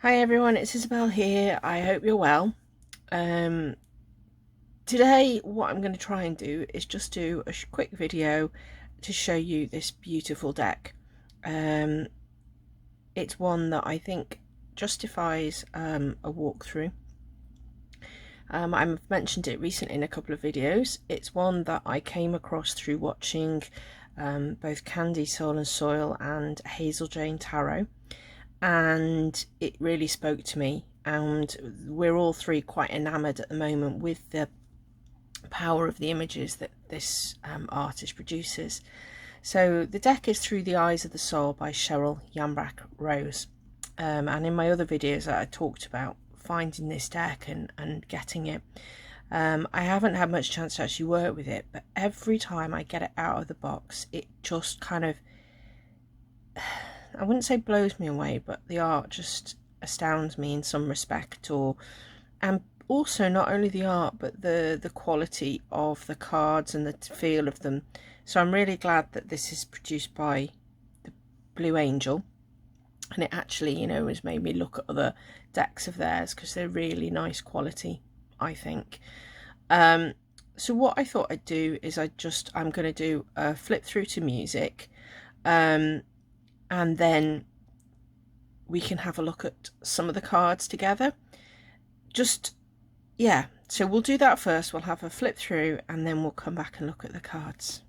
Hi everyone, it's Isabel here. I hope you're well. Today what I'm going to try and do is just do a quick video to show you this beautiful deck. It's one that I think justifies a walkthrough. I've mentioned it recently in a couple of videos. It's one that I came across through watching both Candy Soul and Soil and Hazel Jane Tarot, and it really spoke to me, and we're all three quite enamoured at the moment with the power of the images that this artist produces. So the deck is Through the Eyes of the Soul by Cheryl Yambrach Rose, and in my other videos I talked about finding this deck and getting it. I haven't had much chance to actually work with it, but every time I get it out of the box it just kind of, I wouldn't say blows me away, but the art just astounds me in some respect, and also not only the art but the quality of the cards and the feel of them. So I'm really glad that this is produced by the Blue Angel, and it actually, you know, has made me look at other decks of theirs because they're really nice quality, I think. So what I thought I'd do is I'm going to do a flip through to music, and then we can have a look at some of the cards together. Yeah, so we'll do that first. We'll have a flip through and then we'll come back and look at the cards.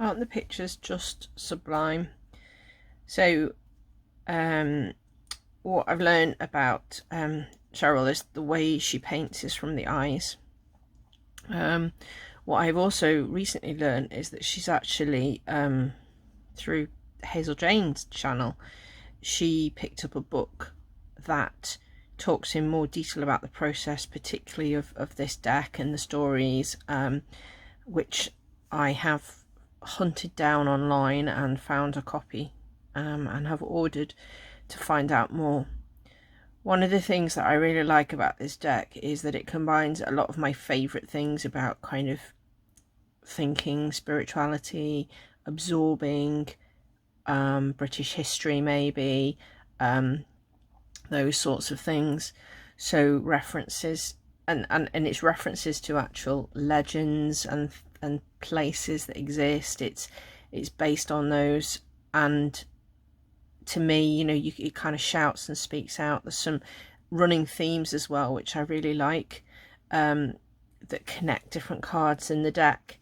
Aren't the pictures just sublime? So what I've learned about Cheryl is the way she paints is from the eyes. What I've also recently learned is that she's actually, through Hazel Jane's channel, she picked up a book that talks in more detail about the process, particularly of this deck and the stories, which I have hunted down online and found a copy, and have ordered to find out more. One of the things that I really like about this deck is that it combines a lot of my favourite things about kind of thinking, spirituality, absorbing, British history maybe, those sorts of things. So references, and it's references to actual legends and places that exist. It's based on those, and to me, you know, it kind of shouts and speaks out. There's some running themes as well, which I really like, that connect different cards in the deck.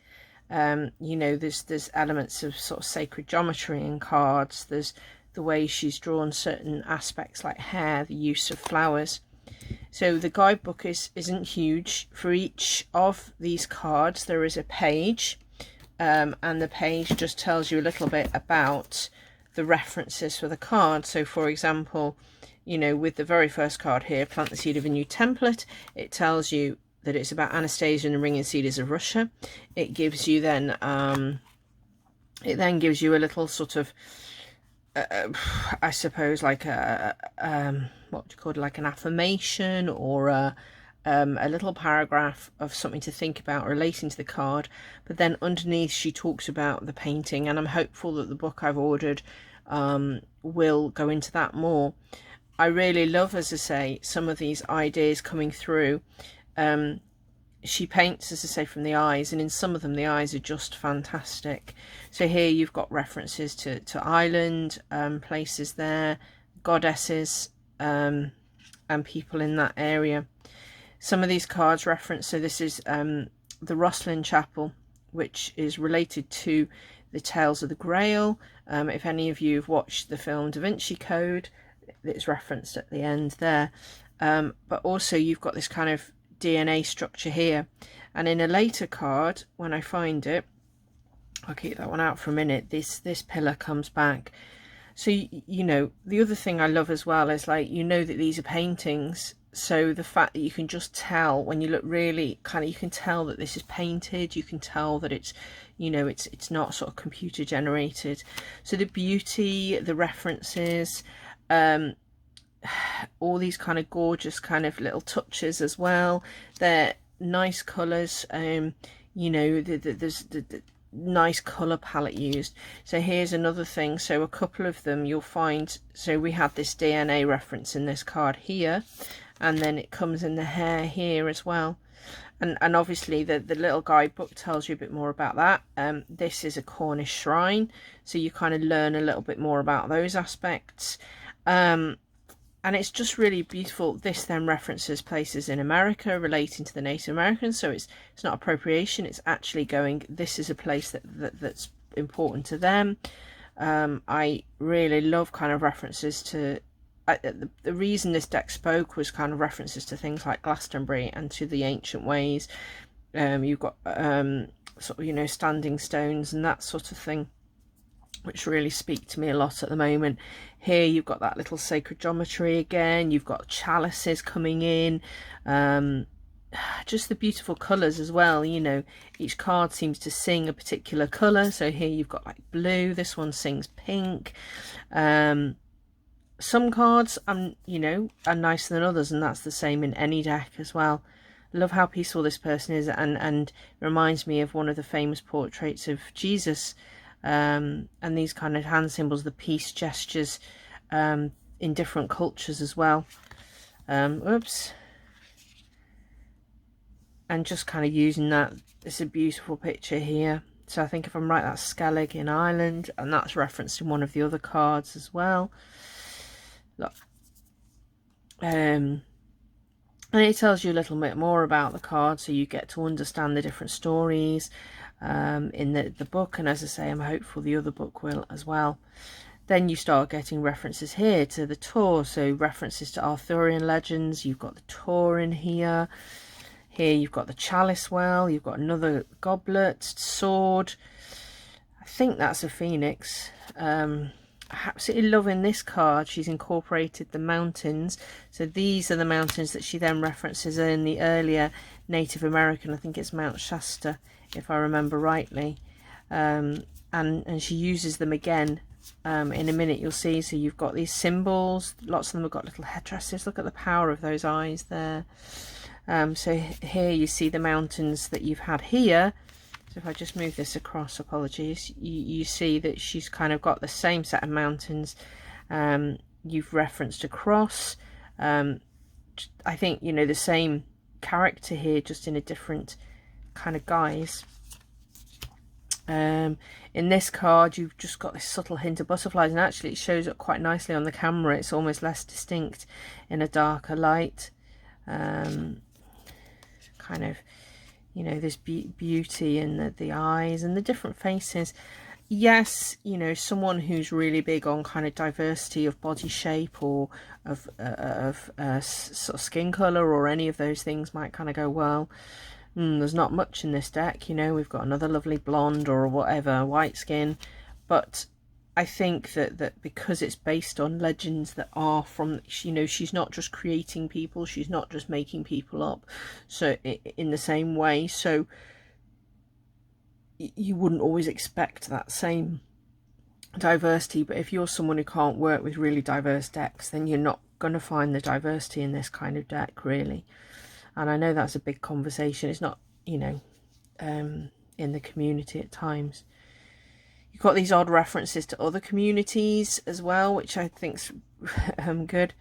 You know, there's elements of sort of sacred geometry in cards. There's the way she's drawn certain aspects like hair, the use of flowers. So the guidebook isn't huge. For each of these cards there is a page, and the page just tells you a little bit about the references for the card. So for example, you know, with the very first card here, Plant the Seed of a New Template, it tells you that it's about Anastasia and the Ringing Cedars of Russia. It gives you then gives you a little sort of I suppose like a what do you call it, like an affirmation, or a little paragraph of something to think about relating to the card. But then underneath she talks about the painting, and I'm hopeful that the book I've ordered will go into that more. I really love, as I say, some of these ideas coming through. She paints, as I say, from the eyes, and in some of them the eyes are just fantastic. So here you've got references to Ireland, places there, goddesses, and people in that area. Some of these cards reference, so this is the Rosslyn Chapel, which is related to the Tales of the Grail. If any of you have watched the film Da Vinci Code, it's referenced at the end there. But also you've got this kind of DNA structure here, and in a later card, when I find it, I'll keep that one out for a minute, this pillar comes back. So you know, the other thing I love as well is, like, you know that these are paintings, so the fact that you can just tell when you look really kind of, you can tell that this is painted, you can tell that it's, you know, it's not sort of computer generated. So the beauty, the references, all these kind of gorgeous kind of little touches as well. They're nice colours. You know, there's the nice colour palette used. So here's another thing. So a couple of them you'll find, so we had this DNA reference in this card here, and then it comes in the hair here as well. And obviously the little guidebook tells you a bit more about that. This is a Cornish shrine, so you kind of learn a little bit more about those aspects. And it's just really beautiful. This then references places in America relating to the Native Americans, so it's not appropriation, it's actually going, this is a place that's important to them. I really love kind of references to, the reason this deck spoke was kind of references to things like Glastonbury and to the ancient ways. You've got sort of, you know, standing stones and that sort of thing, which really speak to me a lot at the moment. Here you've got that little sacred geometry again, you've got chalices coming in, just the beautiful colours as well. You know, each card seems to sing a particular colour. So here you've got like blue, this one sings pink. Some cards, you know, are nicer than others, and that's the same in any deck as well. I love how peaceful this person is, and reminds me of one of the famous portraits of Jesus. And these kind of hand symbols, the peace gestures, in different cultures as well. Oops. And just kind of using that. It's a beautiful picture here. So I think if I'm right, that's Skellig in Ireland, and that's referenced in one of the other cards as well. Look. And it tells you a little bit more about the card, so you get to understand the different stories. in the book, and as I say, I'm hopeful the other book will as well. Then you start getting references here to the Tor, so references to Arthurian legends. You've got the Tor in here. Here you've got the chalice well, you've got another goblet, sword. I think that's a phoenix. I'm absolutely loving this card. She's incorporated the mountains. So these are the mountains that she then references in the earlier Native American. I think it's Mount Shasta, if I remember rightly. And she uses them again. In a minute you'll see. So you've got these symbols. Lots of them have got little headdresses. Look at the power of those eyes there. So here you see the mountains that you've had here. So if I just move this across, apologies, you see that she's kind of got the same set of mountains you've referenced across. I think, you know, the same character here, just in a different kind of guise. In this card you've just got this subtle hint of butterflies, and actually it shows up quite nicely on the camera. It's almost less distinct in a darker light. Kind of, you know, this beauty in the eyes and the different faces. Yes, you know, someone who's really big on kind of diversity of body shape or of sort of skin colour or any of those things might kind of go, well, there's not much in this deck, you know, we've got another lovely blonde or whatever, white skin. But I think that because it's based on legends that are from, you know, she's not just creating people, she's not just making people up, so in the same way, so you wouldn't always expect that same diversity. But if you're someone who can't work with really diverse decks, then you're not going to find the diversity in this kind of deck, really. And I know that's a big conversation. It's not, you know, in the community at times. You've got these odd references to other communities as well, which I think's good.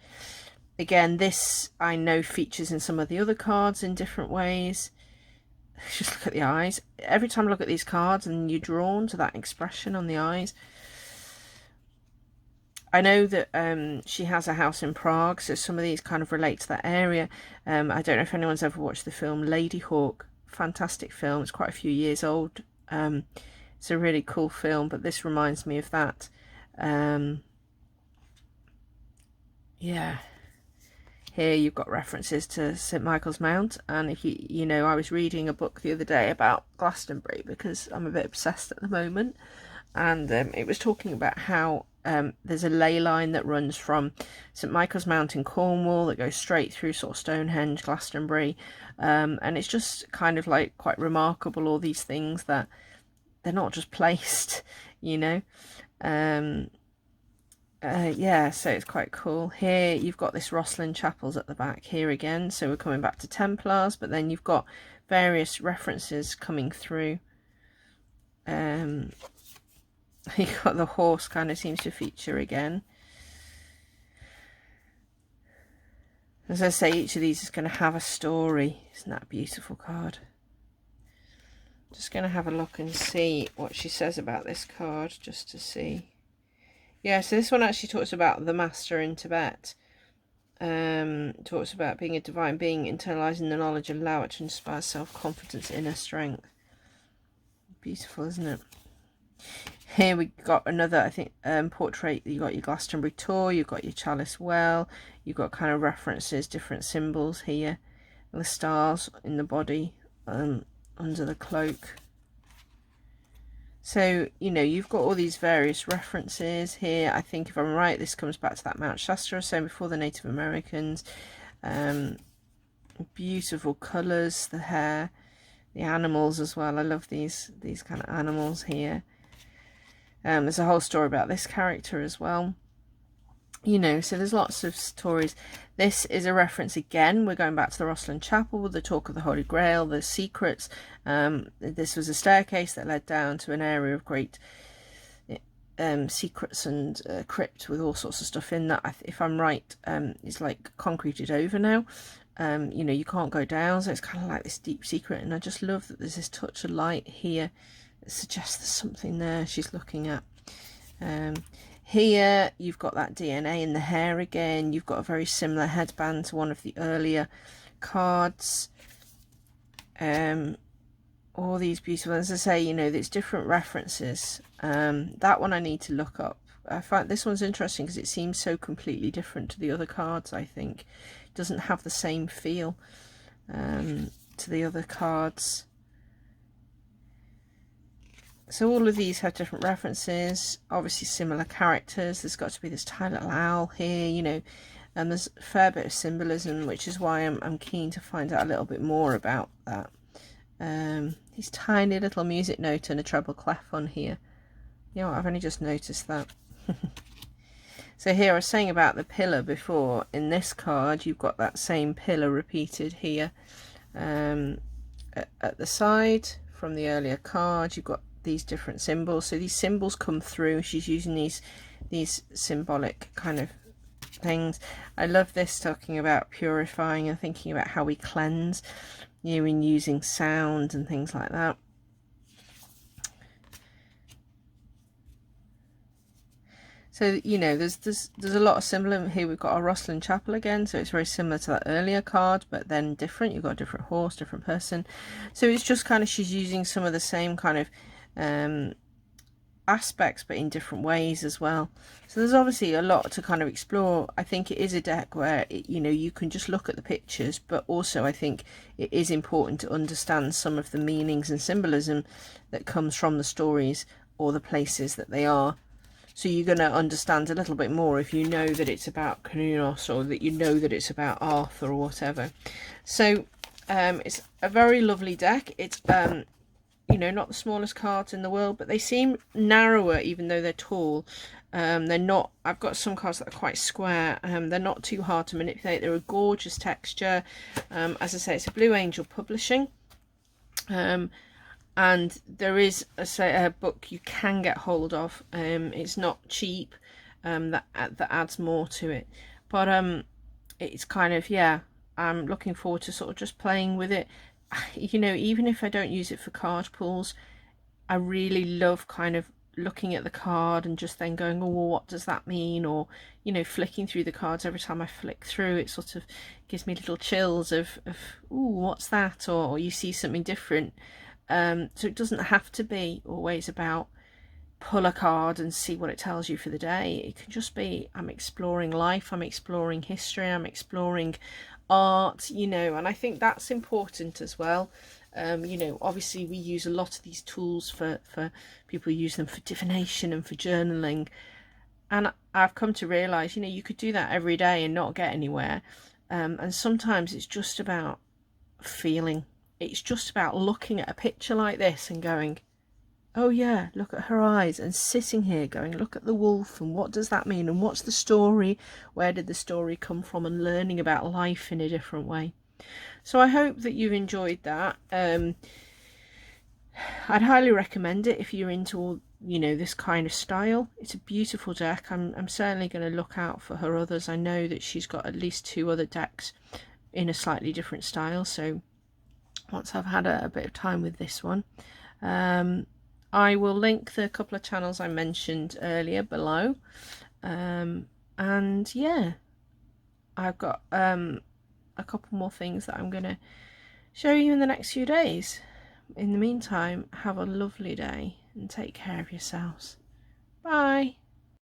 Again, this I know features in some of the other cards in different ways. Just look at the eyes. Every time I look at these cards and you're drawn to that expression on the eyes. I know that she has a house in Prague, so some of these kind of relate to that area. I don't know if anyone's ever watched the film Lady Hawk. Fantastic film. It's quite a few years old. It's a really cool film, but this reminds me of that. Yeah. Here you've got references to St Michael's Mount, and if you know, I was reading a book the other day about Glastonbury because I'm a bit obsessed at the moment, and it was talking about how there's a ley line that runs from St Michael's Mount in Cornwall that goes straight through sort of Stonehenge, Glastonbury, and it's just kind of like quite remarkable, all these things that they're not just placed, you know. Yeah, so it's quite cool. Here you've got this Rosslyn Chapels at the back here again, so we're coming back to Templars, but then you've got various references coming through. You've got the horse kind of seems to feature again. As I say, each of these is going to have a story. Isn't that a beautiful card? Just going to have a look and see what she says about this card, just to see. Yeah, so this one actually talks about the master in Tibet. Talks about being a divine being, internalizing the knowledge, allow it to inspire self-confidence, inner strength. Beautiful, isn't it? Here we got another, I think, portrait. You got your Glastonbury Tor, you've got your chalice well, you've got kind of references, different symbols here, the stars in the body, under the cloak. So, you know, you've got all these various references here. I think if I'm right, this comes back to that Mount Shasta I was saying before, the Native Americans. Beautiful colours, the hair, the animals as well. I love these kind of animals here. There's a whole story about this character as well. You know, so there's lots of stories. This is a reference again. We're going back to the Rosslyn Chapel, the talk of the Holy Grail, the secrets. This was a staircase that led down to an area of great secrets and crypt with all sorts of stuff in that. If I'm right, it's like concreted over now. You know, you can't go down, so it's kind of like this deep secret. And I just love that there's this touch of light here that suggests there's something there she's looking at. Here you've got that DNA in the hair again. You've got a very similar headband to one of the earlier cards. All all these beautiful, as I say, you know, there's different references. That one I need to look up. I find this one's interesting because it seems so completely different to the other cards. I think it doesn't have the same feel to the other cards. So all of these have different references, obviously similar characters. There's got to be this tiny little owl here, you know, and there's a fair bit of symbolism, which is why I'm keen to find out a little bit more about that. These tiny little music note and a treble clef on here. You know what, I've only just noticed that. So here I was saying about the pillar before. In this card you've got that same pillar repeated here at the side from the earlier card. You've got these different symbols, so these symbols come through. She's using these symbolic kind of things. I love this, talking about purifying and thinking about how we cleanse, you know, in using sound and things like that. So, you know, there's a lot of symbolism here. We've got our Rosslyn Chapel again, so it's very similar to that earlier card, but then different. You've got a different horse, different person. So it's just kind of, she's using some of the same kind of aspects, but in different ways as well. So there's obviously a lot to kind of explore. I think it is a deck where you know, you can just look at the pictures, but also I think it is important to understand some of the meanings and symbolism that comes from the stories or the places that they are. So you're going to understand a little bit more if you know that it's about Cernunnos, or that you know that it's about Arthur or whatever. So it's a very lovely deck. It's you know, not the smallest cards in the world, but they seem narrower even though they're tall. They're not, I've got some cards that are quite square. They're not too hard to manipulate. They're a gorgeous texture. As I say, it's a Blue Angel Publishing. And there is a book you can get hold of. It's not cheap. That adds more to it, but it's kind of, yeah, I'm looking forward to sort of just playing with it. You know, even if I don't use it for card pulls, I really love kind of looking at the card and just then going, oh, well, what does that mean? Or, you know, flicking through the cards. Every time I flick through, it sort of gives me little chills of ooh, what's that? Or you see something different. So it doesn't have to be always about pull a card and see what it tells you for the day. It can just be, I'm exploring life, I'm exploring history, I'm exploring art, you know, and I think that's important as well. You know, obviously we use a lot of these tools for people who use them for divination and for journaling, and I've come to realise, you know, you could do that every day and not get anywhere, and sometimes it's just about feeling. It's just about looking at a picture like this and going, oh yeah, look at her eyes, and sitting here going, look at the wolf, and what does that mean, and what's the story, where did the story come from, and learning about life in a different way. So I hope that you've enjoyed that. I'd highly recommend it if you're into all, you know, this kind of style. It's a beautiful deck. I'm certainly going to look out for her others. I know that she's got at least 2 other decks in a slightly different style, so once I've had a bit of time with this one, I will link the couple of channels I mentioned earlier below. And yeah, I've got a couple more things that I'm going to show you in the next few days. In the meantime, have a lovely day and take care of yourselves. Bye.